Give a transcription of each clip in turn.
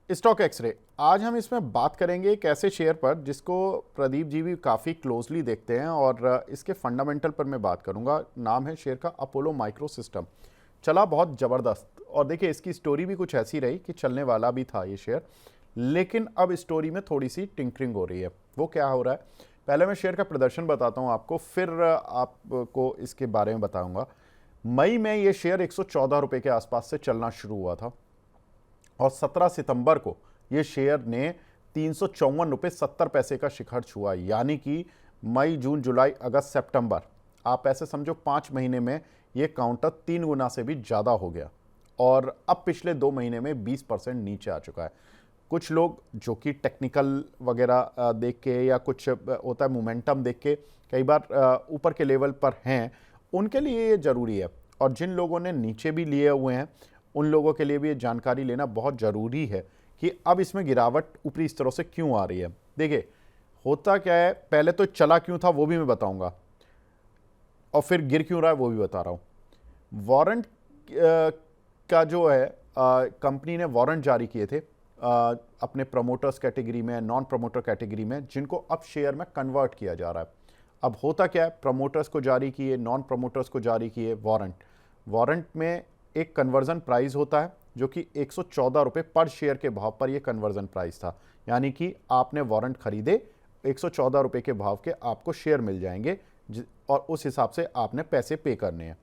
Stock x ray. आज हम इसमें बात करेंगे एक ऐसे शेयर पर जिसको प्रदीप जी भी काफ़ी क्लोजली देखते हैं और इसके फंडामेंटल पर मैं बात करूंगा। नाम है शेयर का अपोलो माइक्रो सिस्टम। चला बहुत ज़बरदस्त और देखिए इसकी स्टोरी भी कुछ ऐसी रही कि चलने वाला भी था ये शेयर, लेकिन अब स्टोरी में थोड़ी सी टिंकरिंग हो रही है। वो क्या हो रहा है, पहले मैं शेयर का प्रदर्शन बताता हूँ आपको, फिर आपको इसके बारे में बताऊंगा। मई में ये शेयर 114 रुपये के आसपास से चलना शुरू हुआ था और 17 सितंबर को ये शेयर ने 354 रुपये 70 पैसे का शिखर छुआ। यानी कि मई, जून, जुलाई, अगस्त, सितंबर, आप ऐसे समझो 5 महीने में ये काउंटर 3 गुना से भी ज़्यादा हो गया और अब पिछले 2 महीने में 20% नीचे आ चुका है। कुछ लोग जो कि टेक्निकल वगैरह देख के या कुछ होता है मोमेंटम देख के कई बार ऊपर के लेवल पर हैं, उनके लिए ये ज़रूरी है। और जिन लोगों ने नीचे भी लिए हुए हैं उन लोगों के लिए भी ये जानकारी लेना बहुत ज़रूरी है कि अब इसमें गिरावट ऊपरी इस तरह से क्यों आ रही है। देखिए होता क्या है, पहले तो चला क्यों था वो भी मैं बताऊंगा और फिर गिर क्यों रहा है वो भी बता रहा हूँ। वारंट का जो है, कंपनी ने वारंट जारी किए थे अपने प्रमोटर्स कैटेगरी में, नॉन प्रमोटर कैटेगरी में, जिनको अब शेयर में कन्वर्ट किया जा रहा है। अब होता क्या है, प्रमोटर्स को जारी किए, नॉन प्रमोटर्स को जारी किए वारंट। वारंट में एक कन्वर्जन प्राइस होता है जो कि 114 रुपये पर शेयर के भाव पर यह कन्वर्जन प्राइस था। यानी कि आपने वारंट खरीदे, 114 रुपये के भाव के आपको शेयर मिल जाएंगे और उस हिसाब से आपने पैसे पे करने हैं।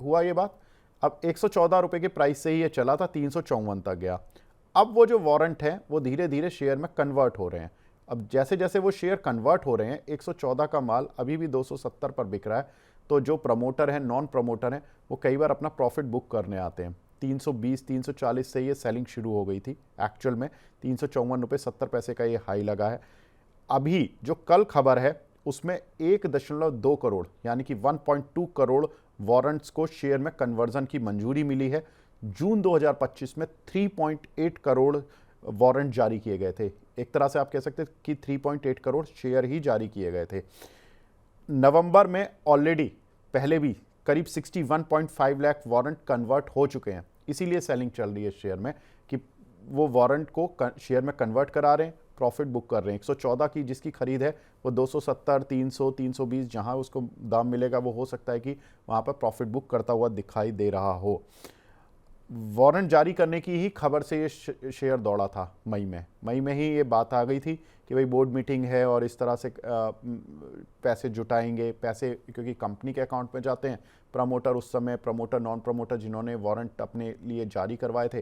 हुआ ये बात। अब 114 रुपये के प्राइस से ही ये चला था, 354 तक गया। अब वो जो वारंट है वो धीरे धीरे शेयर में कन्वर्ट हो रहे हैं। अब जैसे जैसे वो शेयर कन्वर्ट हो रहे हैं, 114 का माल अभी भी 270 पर बिक रहा है। तो जो प्रमोटर हैं, नॉन प्रमोटर हैं, वो कई बार अपना प्रॉफिट बुक करने आते हैं। 320 340 से ये सेलिंग शुरू हो गई थी। एक्चुअल में 354 रुपये 70 पैसे का ये हाई लगा है। अभी जो कल खबर है उसमें 1.2 करोड़ यानी कि 1.2 करोड़ वारंट्स को शेयर में कन्वर्जन की मंजूरी मिली है। जून 2025 में 3.8 करोड़ वारंट जारी किए गए थे। एक तरह से आप कह सकते हैं कि 3.8 करोड़ शेयर ही जारी किए गए थे। नवंबर में ऑलरेडी पहले भी करीब 61.5 लाख वारंट कन्वर्ट हो चुके हैं। इसीलिए सेलिंग चल रही है शेयर में कि वो वारंट को शेयर में कन्वर्ट करा रहे हैं, प्रॉफिट बुक कर रहे हैं। 114 की जिसकी खरीद है वो 270, 300, 320 जहां उसको दाम मिलेगा वो हो सकता है कि वहां पर प्रॉफिट बुक करता हुआ दिखाई दे रहा हो। वारंट जारी करने की ही खबर से ये शेयर दौड़ा था। मई में ही ये बात आ गई थी कि भाई बोर्ड मीटिंग है और इस तरह से पैसे जुटाएंगे, पैसे क्योंकि कंपनी के अकाउंट में जाते हैं। प्रमोटर उस समय, प्रमोटर नॉन प्रमोटर जिन्होंने वारंट अपने लिए जारी करवाए थे,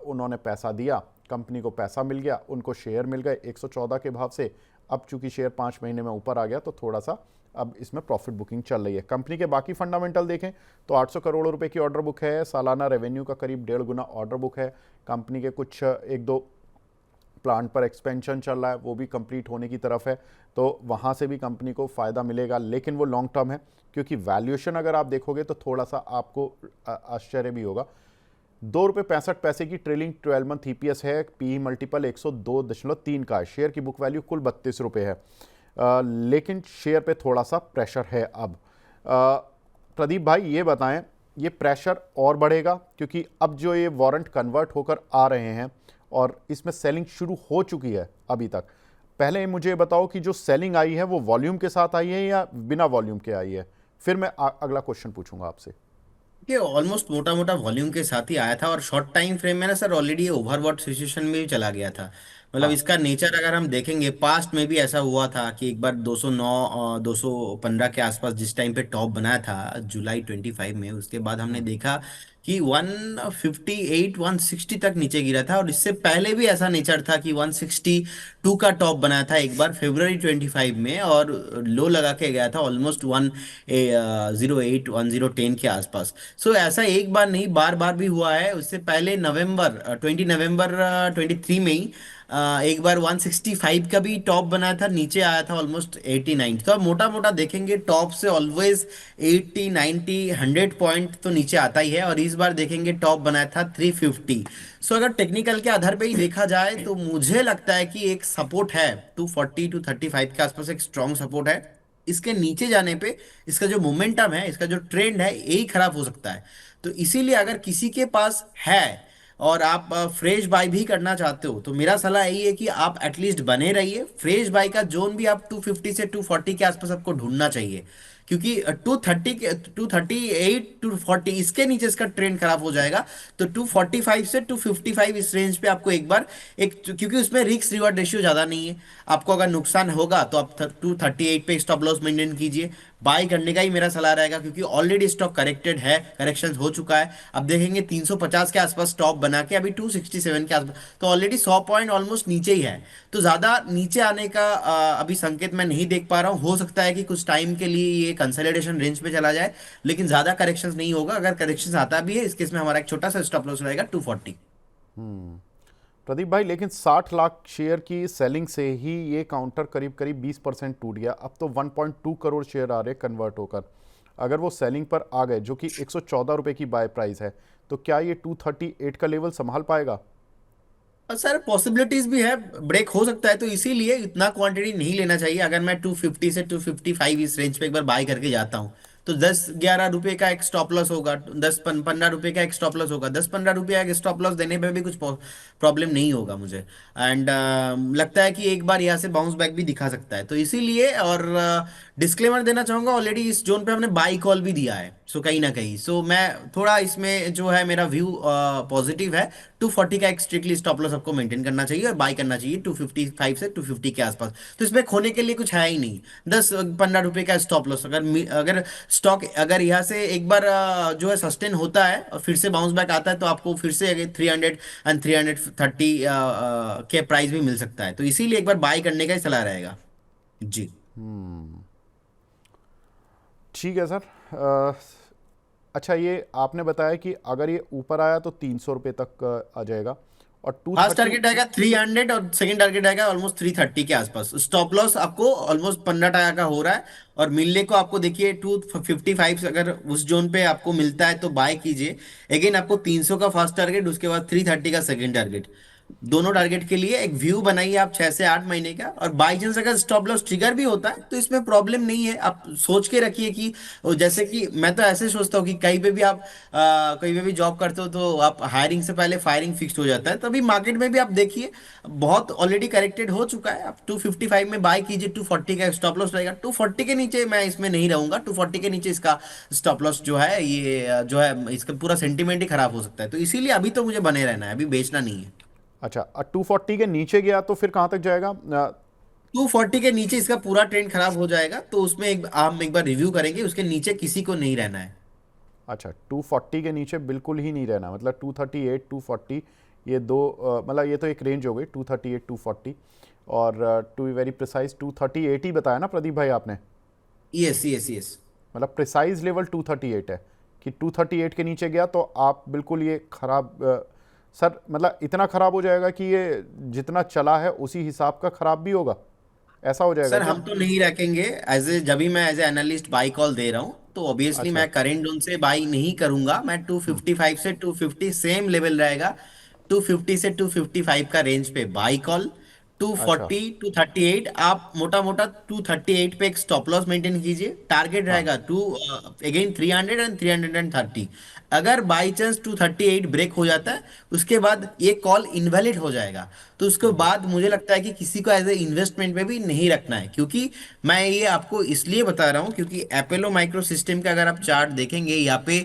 उन्होंने पैसा दिया, कंपनी को पैसा मिल गया, उनको शेयर मिल गए 114 के भाव से। अब चूंकि शेयर 5 महीने में ऊपर आ गया तो थोड़ा सा अब इसमें प्रॉफिट बुकिंग चल रही है। कंपनी के बाकी फंडामेंटल देखें तो 800 करोड़ रुपए की ऑर्डर बुक है, सालाना रेवेन्यू का करीब 1.5 गुना ऑर्डर बुक है। कंपनी के कुछ एक दो प्लांट पर एक्सपेंशन चल रहा है, वो भी कंप्लीट होने की तरफ है, तो वहाँ से भी कंपनी को फ़ायदा मिलेगा। लेकिन वो लॉन्ग टर्म है, क्योंकि वैल्यूएशन अगर आप देखोगे तो थोड़ा सा आपको आश्चर्य भी होगा। 2 रुपये 65 पैसे की ट्रेलिंग 12 मंथ ईपीएस है, पी मल्टीपल 102.3 का है। शेयर की बुक वैल्यू कुल 32 रुपये है। लेकिन शेयर पे थोड़ा सा प्रेशर है अब। प्रदीप भाई ये बताएं, ये प्रेशर और बढ़ेगा क्योंकि अब जो ये वारंट कन्वर्ट होकर आ रहे हैं और इसमें सेलिंग शुरू हो चुकी है अभी तक। पहले मुझे बताओ कि जो सेलिंग आई है वो वॉल्यूम के साथ आई है या बिना वॉल्यूम के आई है, फिर मैं अगला क्वेश्चन पूछूंगा आपसे। ये ऑलमोस्ट मोटा मोटा वॉल्यूम के साथ ही आया था और शॉर्ट टाइम फ्रेम में ना सर ऑलरेडी ये ओवरबॉट सिचुएशन में भी चला गया था। मतलब हाँ। इसका नेचर अगर हम देखेंगे पास्ट में भी ऐसा हुआ था कि एक बार 209 215 के आसपास जिस टाइम पे टॉप बनाया था जुलाई 25 में, उसके बाद हमने हम्म। देखा कि 158 160 तक नीचे गिरा था। और इससे पहले भी ऐसा नेचर था कि 162 का टॉप बनाया था एक बार फरवरी 25 में और लो लगा के गया था ऑलमोस्ट 108 1010 के आसपास। सो ऐसा एक बार नहीं बार बार भी हुआ है। उससे पहले नवंबर 23 में ही एक बार 165 का भी टॉप बनाया था, नीचे आया था ऑलमोस्ट 89। तो अब मोटा मोटा देखेंगे टॉप से ऑलवेज 80 90 100 पॉइंट तो नीचे आता ही है। और इस बार देखेंगे टॉप बनाया था 350। सो अगर टेक्निकल के आधार पे ही देखा जाए तो मुझे लगता है कि एक सपोर्ट है 240 235 के आसपास, एक स्ट्रॉन्ग सपोर्ट है। इसके नीचे जाने पे इसका जो मोमेंटम है, इसका जो ट्रेंड है, यही खराब हो सकता है। तो इसीलिए अगर किसी के पास है और आप फ्रेश बाय भी करना चाहते हो, तो मेरा सलाह यही है कि आप एटलीस्ट बने रहिए। फ्रेश बाय का जोन भी आप 250 से 240 के आसपास आपको ढूंढना चाहिए, क्योंकि 230 के 238 240 इसके नीचे इसका ट्रेंड खराब हो जाएगा। तो 245 से 255 इस रेंज पे आपको एक बार एक, क्योंकि उसमें रिस्क रिवॉर्ड रेशियो ज्यादा नहीं है, आपको अगर नुकसान होगा तो आप 238 पे स्टॉप लॉस मेंटेन कीजिए। बाय करने का ही मेरा सलाह रहेगा, क्योंकि ऑलरेडी स्टॉक करेक्टेड है, करेक्शन हो चुका है। अब देखेंगे 350 के आसपास स्टॉप बना के अभी 267 के आसपास, तो ऑलरेडी 100 पॉइंट ऑलमोस्ट नीचे ही है। तो ज्यादा नीचे आने का अभी संकेत मैं नहीं देख पा रहा हूँ। हो सकता है कि कुछ टाइम के लिए ये कंसोलिडेशन रेंज पे चला जाए, लेकिन ज्यादा करेक्शन नहीं होगा। अगर करेक्शन आता भी है, इस केस में हमारा एक छोटा सा स्टॉप लॉस रहेगा 240। प्रदीप भाई, लेकिन 60 लाख शेयर की सेलिंग से ही ये काउंटर करीब करीब 20% टूट गया। अब तो 1.2 करोड़ शेयर आ रहे कन्वर्ट होकर। अगर वो सेलिंग पर आ गए, जो कि 114 रुपए की बाय प्राइस है, तो क्या ये 238 का लेवल संभाल पाएगा? और सर पॉसिबिलिटीज भी है, ब्रेक हो सकता है, तो इसीलिए इतना क्वांटिटी नहीं लेना चाहिए। अगर मैं 250 से 255 इस रेंज पे एक बार बाय करके जाता हूँ, तो 10-11 रुपए का एक स्टॉप लॉस होगा, 10-15 रुपए का एक स्टॉप लॉस होगा। 10-15 रुपए का एक स्टॉप लॉस देने पे भी कुछ प्रॉब्लम नहीं होगा मुझे। एंड लगता है कि एक बार यहाँ से बाउंस बैक भी दिखा सकता है, तो इसीलिए। और डिस्क्लेमर देना चाहूंगा, ऑलरेडी इस जोन पे हमने बाई कॉल भी दिया है, सो कहीं ना कहीं सो मैं थोड़ा इसमें जो है मेरा व्यू पॉजिटिव है। 240 का एक स्ट्रिक्टली स्टॉप लॉस आपको मेंटेन करना चाहिए, और बाय करना चाहिए 255 से 250 के आसपास। तो इसमें खोने के लिए कुछ है ही नहीं। 10-15 रुपए का स्टॉप लॉस, अगर स्टॉक अगर यहाँ से एक बार जो है सस्टेन होता है और फिर से बाउंस बैक आता है, तो आपको फिर से 300 एंड 330 के प्राइस भी मिल सकता है। तो इसीलिए एक बार बाय करने का ही सलाह रहेगा जी। ठीक है सर। अच्छा, ये आपने बताया कि अगर ये ऊपर आया तो 300 रुपये तक आ जाएगा, और फर्स्ट 230। टारगेट आएगा 300 और सेकंड टारगेट आएगा ऑलमोस्ट 330 के आसपास। स्टॉप लॉस आपको ऑलमोस्ट 15 टका का हो रहा है, और मिलने को आपको देखिए 255 अगर उस जोन पे आपको मिलता है तो बाय कीजिए। अगेन आपको 300 का फर्स्ट टारगेट, उसके बाद 330 का सेकंड टारगेट। दोनों टारगेट के लिए एक व्यू बनाइए आप 6 से 8 महीने का। और बाई चांस अगर स्टॉप लॉस ट्रिगर भी होता है तो इसमें प्रॉब्लम नहीं है। आप सोच के रखिए कि वो, जैसे कि मैं तो ऐसे सोचता हूँ कि कहीं पे भी आप कहीं पे भी जॉब करते हो, तो आप हायरिंग से पहले फायरिंग फिक्स हो जाता है। तभी मार्केट में भी आप देखिए बहुत ऑलरेडी करेक्टेड हो चुका है। आप 255 में बाय कीजिए, 240 का स्टॉप लॉस रहेगा। 240 के नीचे मैं इसमें नहीं रहूंगा। 240 के नीचे इसका स्टॉप लॉस जो है, ये जो है इसका पूरा सेंटीमेंट ही खराब हो सकता है। तो इसीलिए अभी तो मुझे बने रहना है, अभी बेचना नहीं है। अच्छा, 240 के नीचे गया तो फिर कहाँ तक जाएगा? 240 के नीचे इसका पूरा ट्रेंड खराब हो जाएगा, तो उसमें हम एक बार रिव्यू करेंगे। उसके नीचे किसी को नहीं रहना है। अच्छा, 240 के नीचे बिल्कुल ही नहीं रहना, मतलब 238 240, ये दो मतलब ये तो एक रेंज हो गई, 238 240। और टू बी वेरी प्रिसाइज 238 ही बताया ना प्रदीप भाई आपने? Yes yes yes. मतलब प्रिसाइज लेवल 238 है, कि 238 के नीचे गया तो आप बिल्कुल ये खराब सर, मतलब इतना खराब हो जाएगा कि ये जितना चला है उसी हिसाब का खराब भी होगा, ऐसा हो जाएगा सर क्या? हम तो नहीं रखेंगे एज ए, जब भी मैं as a analyst by call दे रहा हूँ, तो ऑब्वियसली अच्छा। मैं करेंट जोन से बाई नहीं करूंगा। मैं 255 से 250 सेम लेवल रहेगा। 250 से 255 का रेंज पे बाई कॉल। अच्छा। 240 238 आप मोटा मोटा 238 पे एक स्टॉप लॉस मेंटेन कीजिए। टारगेट हाँ। रहेगा टू अगेन 300 एंड 330। अगर बाई चांस 238 ब्रेक हो जाता है, उसके बाद ये कॉल इनवैलिड हो जाएगा। तो उसके बाद मुझे लगता है कि किसी को एज ए इन्वेस्टमेंट में भी नहीं रखना है। क्योंकि मैं ये आपको इसलिए बता रहा हूँ, क्योंकि एपोलो माइक्रो सिस्टम का अगर आप चार्ट देखेंगे यहाँ पे,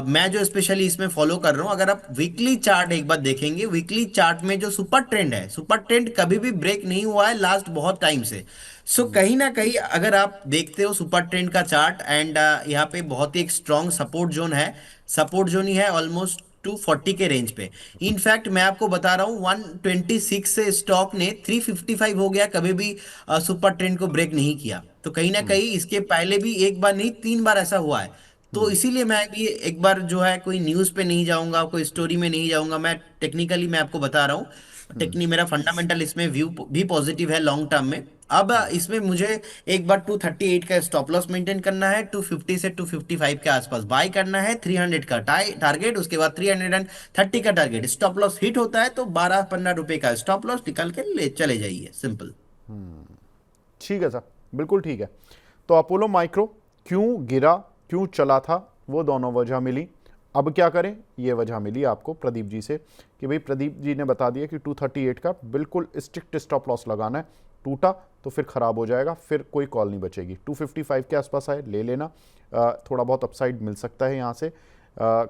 मैं जो स्पेशली इसमें फॉलो कर रहा हूँ, अगर आप वीकली चार्ट एक बार देखेंगे, वीकली चार्ट में जो सुपर ट्रेंड है, सुपर ट्रेंड कभी भी ब्रेक नहीं हुआ है लास्ट बहुत टाइम से। सो कहीं ना कहीं अगर आप देखते हो सुपर ट्रेंड का चार्ट, एंड यहाँ पे बहुत ही एक स्ट्रॉन्ग सपोर्ट जोन है। सपोर्ट जोन ही है ऑलमोस्ट 240 के रेंज पे। इनफैक्ट मैं आपको बता रहा हूँ 126 से स्टॉक ने 355 हो गया, कभी भी सुपर ट्रेंड को ब्रेक नहीं किया। तो कहीं ना कहीं इसके पहले भी एक बार नहीं 3 बार ऐसा हुआ है। तो इसीलिए मैं भी एक बार जो है कोई न्यूज़ पे नहीं जाऊंगा, कोई स्टोरी में नहीं जाऊंगा। मैं टेक्निकली मैं आपको बता रहा हूँ, टेक्निक मेरा फंडामेंटल इसमें व्यू भी पॉजिटिव है लॉन्ग टर्म में। अब इसमें मुझे एक बार 238 का स्टॉप लॉस मेंटेन करना है, 250 से 255 के आसपास बाय करना है, 300 का टारगेट, उसके बाद 330 का टारगेट। स्टॉप लॉस हिट होता है तो 12-15 रुपए का स्टॉप लॉस निकाल के ले चले जाइए, सिंपल। ठीक है सर, बिल्कुल ठीक है। तो अपोलो माइक्रो क्यों गिरा, क्यों चला था, वो दोनों वजह मिली। अब क्या करें, ये वजह मिली आपको प्रदीप जी से कि भाई प्रदीप जी ने बता दिया कि 238 का बिल्कुल स्ट्रिक्ट स्टॉप लॉस लगाना है, टूटा तो फिर ख़राब हो जाएगा, फिर कोई कॉल नहीं बचेगी। 255 के आसपास है, ले लेना, थोड़ा बहुत अपसाइड मिल सकता है यहाँ से।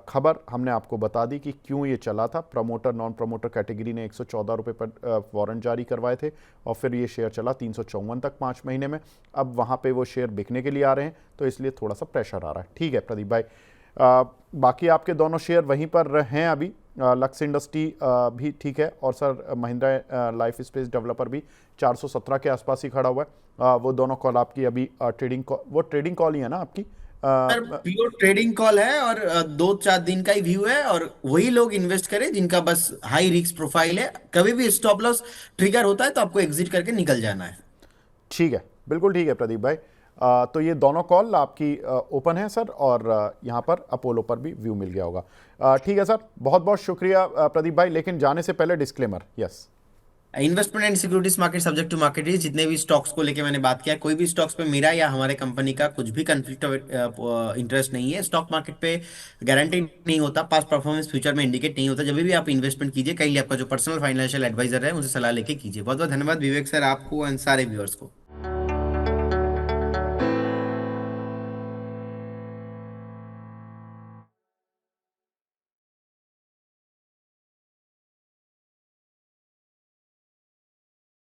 खबर हमने आपको बता दी कि क्यों ये चला था। प्रमोटर नॉन प्रमोटर कैटेगरी ने 114 रुपये पर वारंट जारी करवाए थे और फिर ये शेयर चला 354 तक 5 महीने में। अब वहाँ पे वो शेयर बिकने के लिए आ रहे हैं, तो इसलिए थोड़ा सा प्रेशर आ रहा है। ठीक है प्रदीप भाई, बाकी आपके दोनों शेयर वहीं पर हैं अभी। लक्स इंडस्ट्री भी ठीक है, और sir Mahindra life space developer भी 417 के आसपास ही खड़ा हुआ है। वो दोनों कॉल आपकी अभी ट्रेडिंग कॉल, वो ट्रेडिंग कॉल ही है ना आपकी? सर प्योर ट्रेडिंग कॉल है, और 2-4 दिन का ही व्यू है, और वही लोग इन्वेस्ट करें जिनका बस हाई रिस्क प्रोफाइल है। कभी भी स्टॉप लॉस ट्रिगर होता है तो आपको एग्जिट करके निकल जाना है। ठीक है, बिल्कुल ठीक है प्रदीप भाई। तो ये दोनों कॉल आपकी ओपन है सर, और यहाँ पर अपोलो पर भी व्यू मिल गया होगा। ठीक है सर, बहुत बहुत शुक्रिया प्रदीप भाई, लेकिन जाने से पहले disclaimer. Yes, investment and securities market subject to market risk. जितने भी स्टॉक्स को लेके मैंने बात किया, कोई भी स्टॉक्स पे मेरा या हमारे कंपनी का कुछ भी कंफ्लिक्ट ऑफ इंटरेस्ट नहीं है। स्टॉक मार्केट पे गारंटी नहीं होता, पास्ट परफॉर्मेंस फ्यूचर में इंडिकेट नहीं होता। जब भी आप इन्वेस्टमेंट कीजिए, कहीं आपका जो पर्सनल फाइनेंशियल एडवाइजर है उनसे सलाह लेके कीजिए। बहुत बहुत धन्यवाद विवेक सर, आपको एंड सारे व्यूअर्स को।